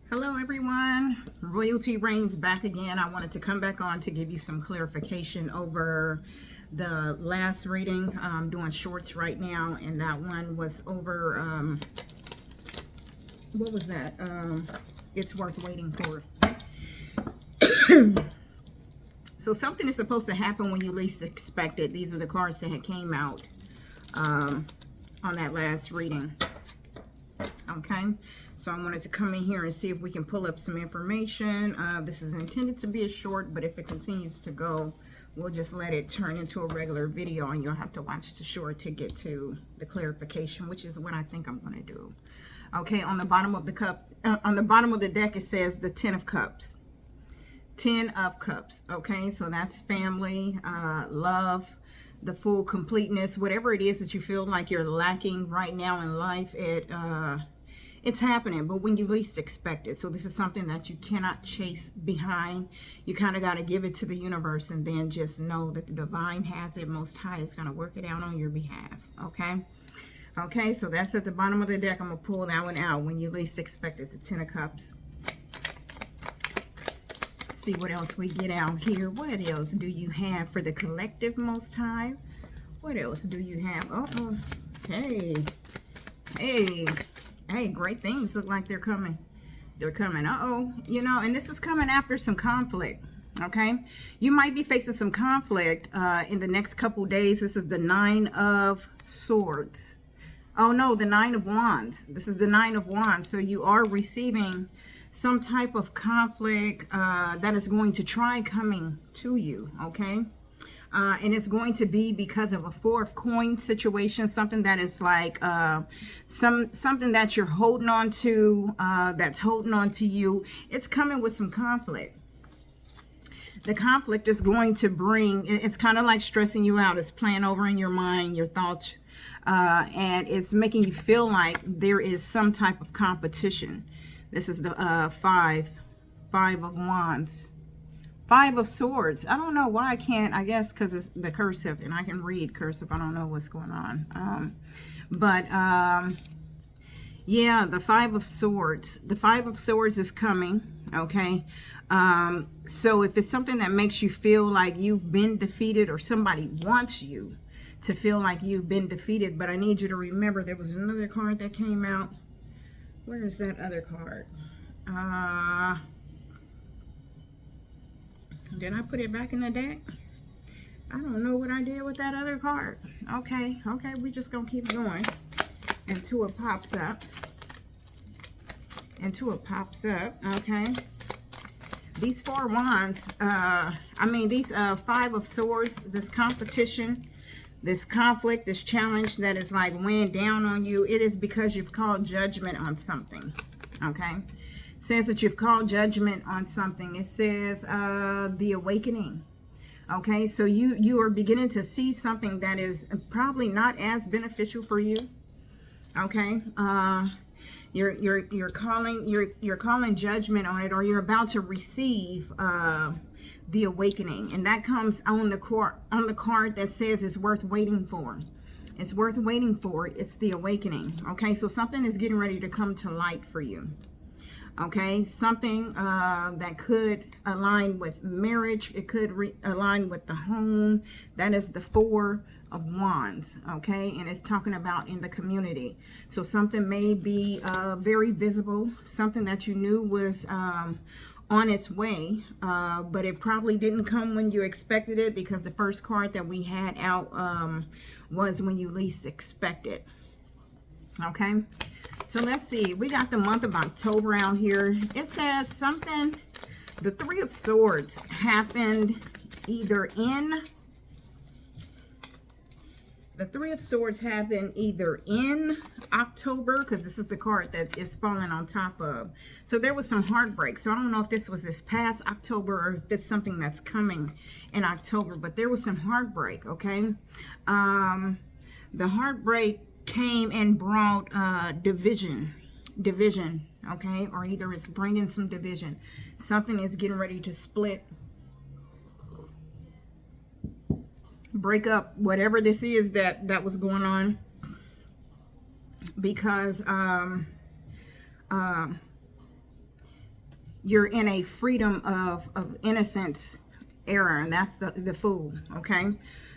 Hello everyone, Royalty Reigns back again. I wanted to come back on to give you some clarification over the last reading. I'm doing shorts right now, and that one was over, what was that? It's worth waiting for. So something is supposed to happen when you least expect it. These are the cards that had came out on that last reading. Okay, so I wanted to come in here and see if we can pull up some information. This is intended to be a short, but if it continues to go, we'll just let it turn into a regular video, and you'll have to watch the short to get to the clarification, which is what I think I'm going to do. Okay, on the bottom of the cup, on the bottom of the deck, it says the 10 of Cups. 10 of Cups. Okay, so that's family, love, the full completeness, whatever it is that you feel like you're lacking right now in life, it's happening, but when you least expect it. So this is something that you cannot chase behind. You kind of got to give it to the universe, and then just know that the divine has it. Most High is going to work it out on your behalf. Okay, so that's at the bottom of the deck. I'm going to pull that one out. When you least expect it, the 10 of Cups. See what else we get out here. What else do you have for the collective, Most High? What else do you have? Hey, great things look like they're coming. They're coming. You know, and this is coming after some conflict. Okay, you might be facing some conflict in the next couple days. This is the 9 of Swords. Oh no, the 9 of Wands. This is the 9 of Wands. So you are receiving some type of conflict that is going to try coming to you. Okay, and it's going to be because of a 4 of Coins situation, something that is like something that you're holding on to, that's holding on to you. It's coming with some conflict. The conflict is going to bring, it's kind of like stressing you out. It's playing over in your mind, your thoughts, and it's making you feel like there is some type of competition. This is the five of Wands. 5 of Swords. I don't know why I can't. I guess because it's the cursive, and I can read cursive. I don't know what's going on. Yeah, the 5 of Swords. The 5 of Swords is coming. Okay. So if it's something that makes you feel like you've been defeated, or somebody wants you to feel like you've been defeated, but I need you to remember there was another card that came out. Where is that other card? Did I put it back in the deck? I don't know what I did with that other card. Okay, we just gonna keep going until it pops up. Okay. These 4 wands, these 5 of Swords, this competition, this conflict, this challenge that is like weighing down on you, it is because you've called judgment on something. Okay, it says that you've called judgment on something. It says the awakening. Okay, so you are beginning to see something that is probably not as beneficial for you. Okay, you're calling judgment on it, or you're about to receive the awakening, and that comes on the card that says it's worth waiting for. It's worth waiting for. It's the awakening. Okay, so something is getting ready to come to light for you. Okay, something that could align with marriage. It could align with the home. That is the 4 of Wands. Okay, and it's talking about in the community. So something may be very visible, something that you knew was on its way, but it probably didn't come when you expected it, because the first card that we had out was when you least expected. Okay, so let's see. We got the month of October out here. It says something, the 3 of Swords happened either in, the 3 of Swords happened either in October, because this is the card that is falling on top of. So there was some heartbreak. So I don't know if this was this past October, or if it's something that's coming in October, but there was some heartbreak. Okay, the heartbreak came and brought division. Okay, or either it's bringing some division. Something is getting ready to split, break up, whatever this is that was going on, because you're in a freedom of innocence era, and that's the Fool. Okay,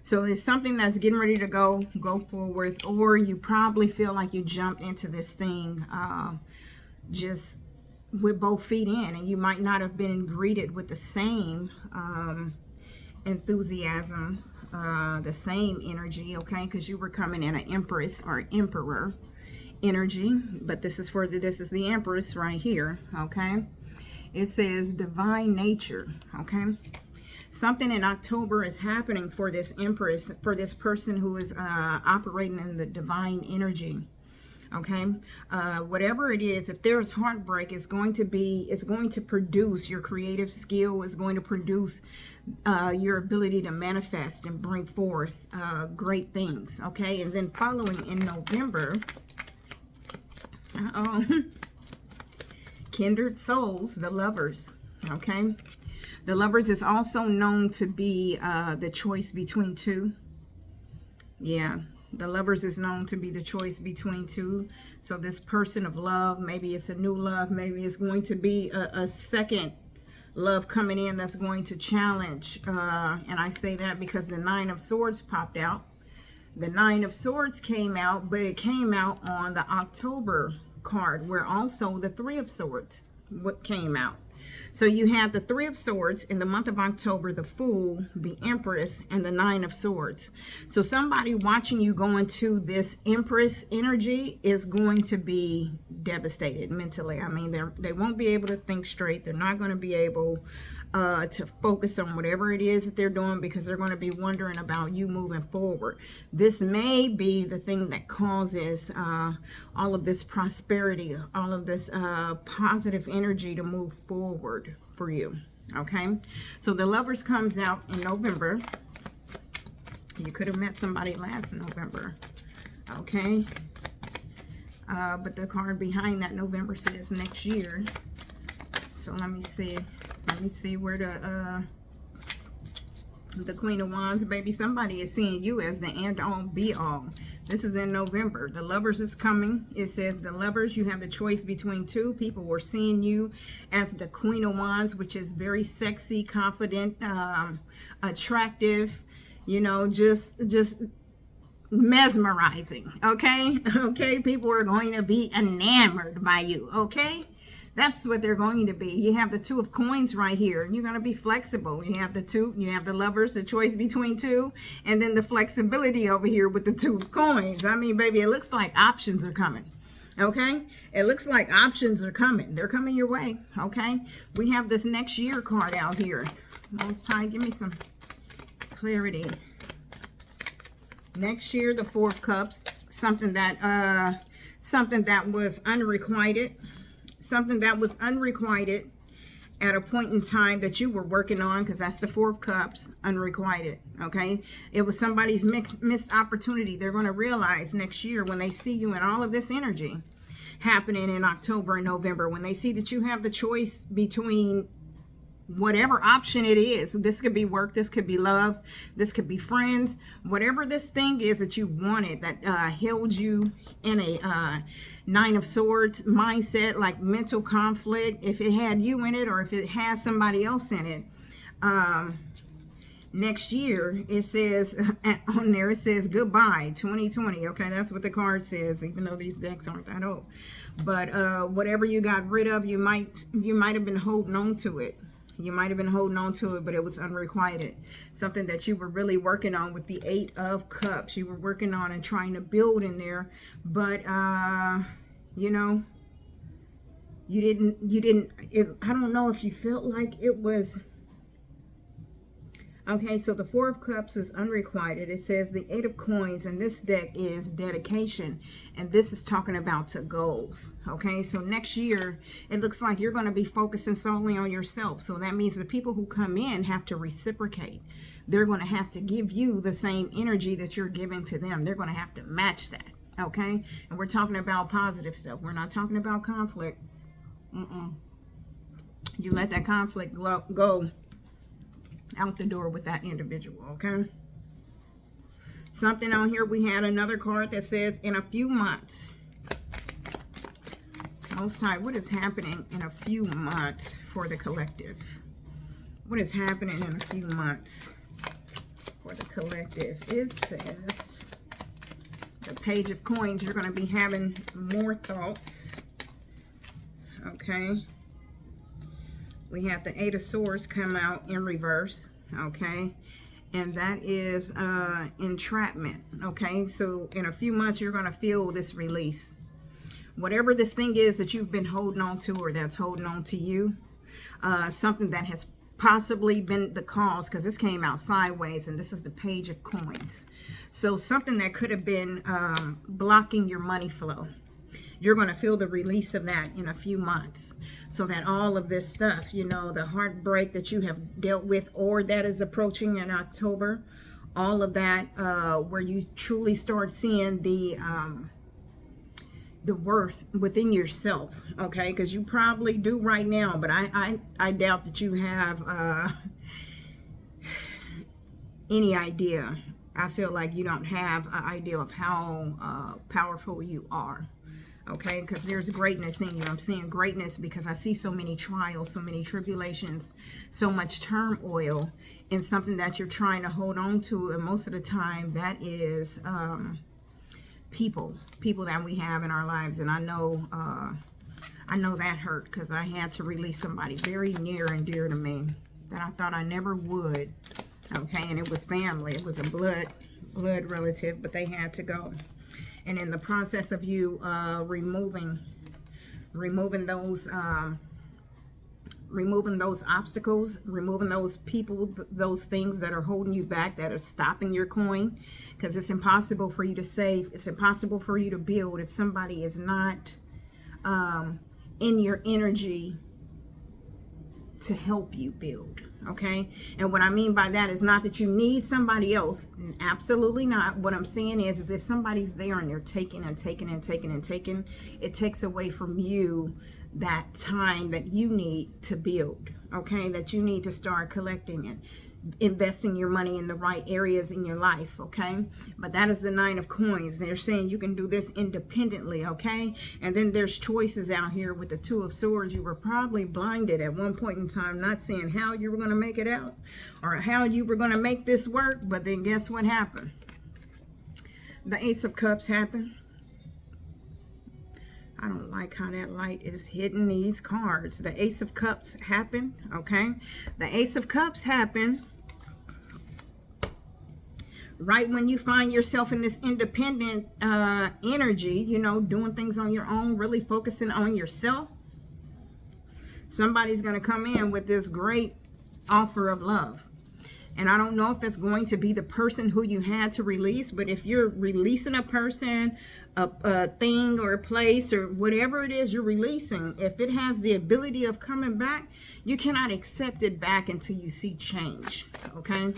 so it's something that's getting ready to go forward, or you probably feel like you jumped into this thing just with both feet in, and you might not have been greeted with the same enthusiasm, the same energy, okay, because you were coming in an Empress or Emperor energy, but this is the Empress right here. Okay, it says divine nature. Okay, something in October is happening for this Empress, for this person who is operating in the divine energy. Okay, whatever it is, if there's heartbreak, it's going to produce your creative skill, is going to produce your ability to manifest and bring forth great things. Okay, and then following in November, kindred souls, the Lovers. Okay, the Lovers is also known to be the choice between two. Yeah, the Lovers is known to be the choice between two. So this person of love, maybe it's a new love, maybe it's going to be a second love coming in that's going to challenge. And I say that because the Nine of Swords popped out. The Nine of Swords came out, but it came out on the October card, where also the Three of Swords came out. So you have the Three of Swords in the month of October, the Fool, the Empress, and the Nine of Swords. So somebody watching you go into this Empress energy is going to be devastated mentally. I mean, they won't be able to think straight. They're not going to be able to focus on whatever it is that they're doing, because they're going to be wondering about you moving forward. This may be the thing that causes all of this prosperity, all of this positive energy to move forward for you. Okay, so the Lovers comes out in November. You could have met somebody last November. Okay, but the card behind that November says next year. So let me see where the Queen of Wands, baby, somebody is seeing you as the end all be all. This is in November. The Lovers is coming. It says the Lovers, you have the choice between two. People were seeing you as the Queen of Wands, which is very sexy, confident, attractive, you know, just mesmerizing. Okay, people are going to be enamored by you. Okay, that's what they're going to be. You have the Two of Coins right here. You're going to be flexible. You have the two, you have the Lovers, the choice between two, and then the flexibility over here with the Two of Coins. I mean, baby, it looks like options are coming. Okay, it looks like options are coming. They're coming your way. Okay, we have this next year card out here. Most High, give me some clarity. Next year, the Four of Cups, something that was unrequited. Something that was unrequited at a point in time that you were working on, because that's the Four of Cups, unrequited. Okay, it was somebody's missed opportunity. They're going to realize next year when they see you in all of this energy happening in October and November, when they see that you have the choice between whatever option it is. This could be work, this could be love, this could be friends, whatever this thing is that you wanted that held you in a Nine of Swords mindset, like mental conflict, if it had you in it or if it has somebody else in it. Next year, it says on there, it says goodbye 2020. Okay, that's what the card says, even though these decks aren't that old. But whatever you got rid of, you might have been holding on to it. You might have been holding on to it, but it was unrequited. Something that you were really working on with the Eight of Cups. You were working on and trying to build in there, but you know, you didn't. I don't know if you felt like it was. Okay, so the Four of Cups is unrequited. It says the Eight of Coins, and this deck is dedication. And this is talking about to goals. Okay, so next year, it looks like you're going to be focusing solely on yourself. So that means the people who come in have to reciprocate. They're going to have to give you the same energy that you're giving to them. They're going to have to match that. Okay, and we're talking about positive stuff. We're not talking about conflict. You let that conflict go out the door with that individual. Okay, something on here, we had another card that says in a few months. Most High, what is happening in a few months for the collective? What is happening in a few months for the collective? It says the Page of Coins, you're going to be having more thoughts. Okay. We have the Eight of Swords come out in reverse. Okay. And that is entrapment. Okay. So in a few months, you're going to feel this release. Whatever this thing is that you've been holding on to, or that's holding on to you, something that has possibly been the cause, because this came out sideways and this is the Page of Coins. So something that could have been blocking your money flow. You're going to feel the release of that in a few months. So that all of this stuff, you know, the heartbreak that you have dealt with or that is approaching in October, all of that, where you truly start seeing the worth within yourself, okay? Because you probably do right now, but I doubt that you have any idea. I feel like you don't have an idea of how powerful you are, okay? Because there's greatness in you. I'm seeing greatness because I see so many trials, so many tribulations, so much turmoil in something that you're trying to hold on to, and most of the time that is people that we have in our lives. And I know that hurt, because I had to release somebody very near and dear to me that I thought I never would. Okay, and it was family. It was a blood relative, but they had to go. And in the process of you removing those obstacles, removing those people, those things that are holding you back, that are stopping your coin, because it's impossible for you to save, it's impossible for you to build if somebody is not in your energy to help you build. Okay, and what I mean by that is not that you need somebody else, absolutely not. What I'm saying is if somebody's there and they're taking and taking and taking and taking, it takes away from you that time that you need to build, okay, that you need to start collecting and investing your money in the right areas in your life, okay? But that is the Nine of Coins. They're saying you can do this independently, okay? And then there's choices out here with the Two of Swords. You were probably blinded at one point in time, not seeing how you were going to make it out or how you were going to make this work. But then guess what happened? The Ace of Cups happened. I don't like how that light is hitting these cards. The Ace of Cups happened, okay? The Ace of Cups happened right when you find yourself in this independent energy, you know, doing things on your own, really focusing on yourself. Somebody's going to come in with this great offer of love. And I don't know if it's going to be the person who you had to release, but if you're releasing a person, a thing or a place or whatever it is you're releasing, if it has the ability of coming back, you cannot accept it back until you see change, okay?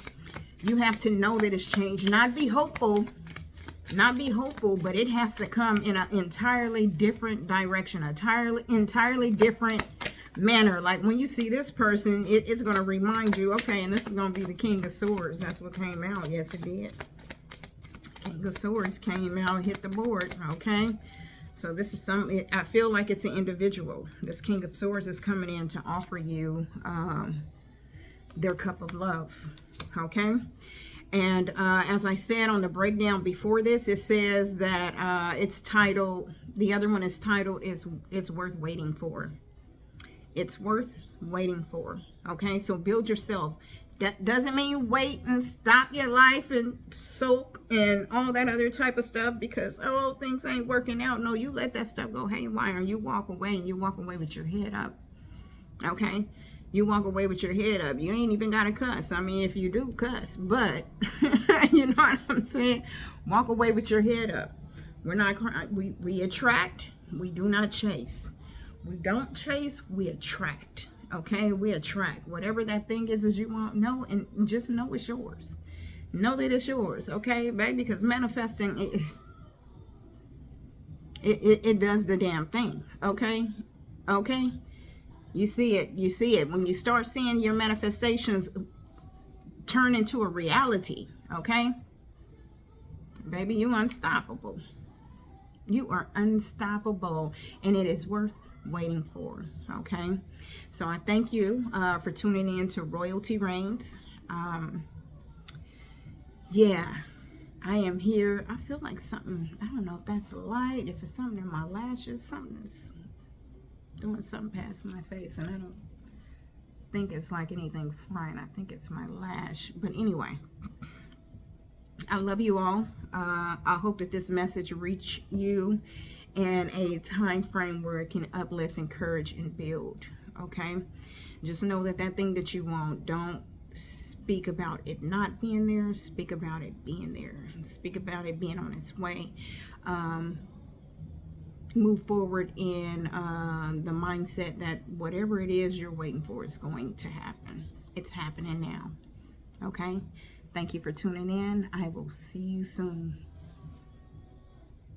You have to know that it's changed. Not be hopeful, but it has to come in an entirely different direction, entirely different manner. Like when you see this person, it's going to remind you, okay, and this is going to be the King of Swords. That's what came out. Yes, it did. King of Swords came out, hit the board, okay? So this is I feel like it's an individual. This King of Swords is coming in to offer you their cup of love, okay? And as I said on the breakdown before this, it says that it's titled, the other one is titled, It's Worth Waiting For. It's worth waiting for, okay? So build yourself. That doesn't mean wait and stop your life and soak and all that other type of stuff because, oh, things ain't working out. No, you let that stuff go haywire and you walk away, and you walk away with your head up, okay? You walk away with your head up. You ain't even got to cuss. I mean, if you do, cuss. But, you know what I'm saying? Walk away with your head up. We're not, we attract. We do not chase. We don't chase. We attract. Okay? We attract. Whatever that thing is you want, know, and just know it's yours. Know that it's yours. Okay, baby? Because manifesting, it does the damn thing. Okay? Okay? You see it. You see it. When you start seeing your manifestations turn into a reality, okay? Baby, you're unstoppable. You are unstoppable. And it is worth waiting for. Okay, so I thank you for tuning in to Royalty Reigns. Yeah, I am here. I feel like something, I don't know if that's a light, if it's something in my lashes, something's doing something past my face, and I don't think it's like anything flying. I think it's my lash. But anyway, I love you all. I hope that this message reach you in a time frame where it can uplift, encourage, and build. Okay, just know that that thing that you want, don't speak about it not being there. Speak about it being there. Speak about it being on its way. Move forward in the mindset that whatever it is you're waiting for is going to happen. It's happening now. Okay, thank you for tuning in. I will see you soon.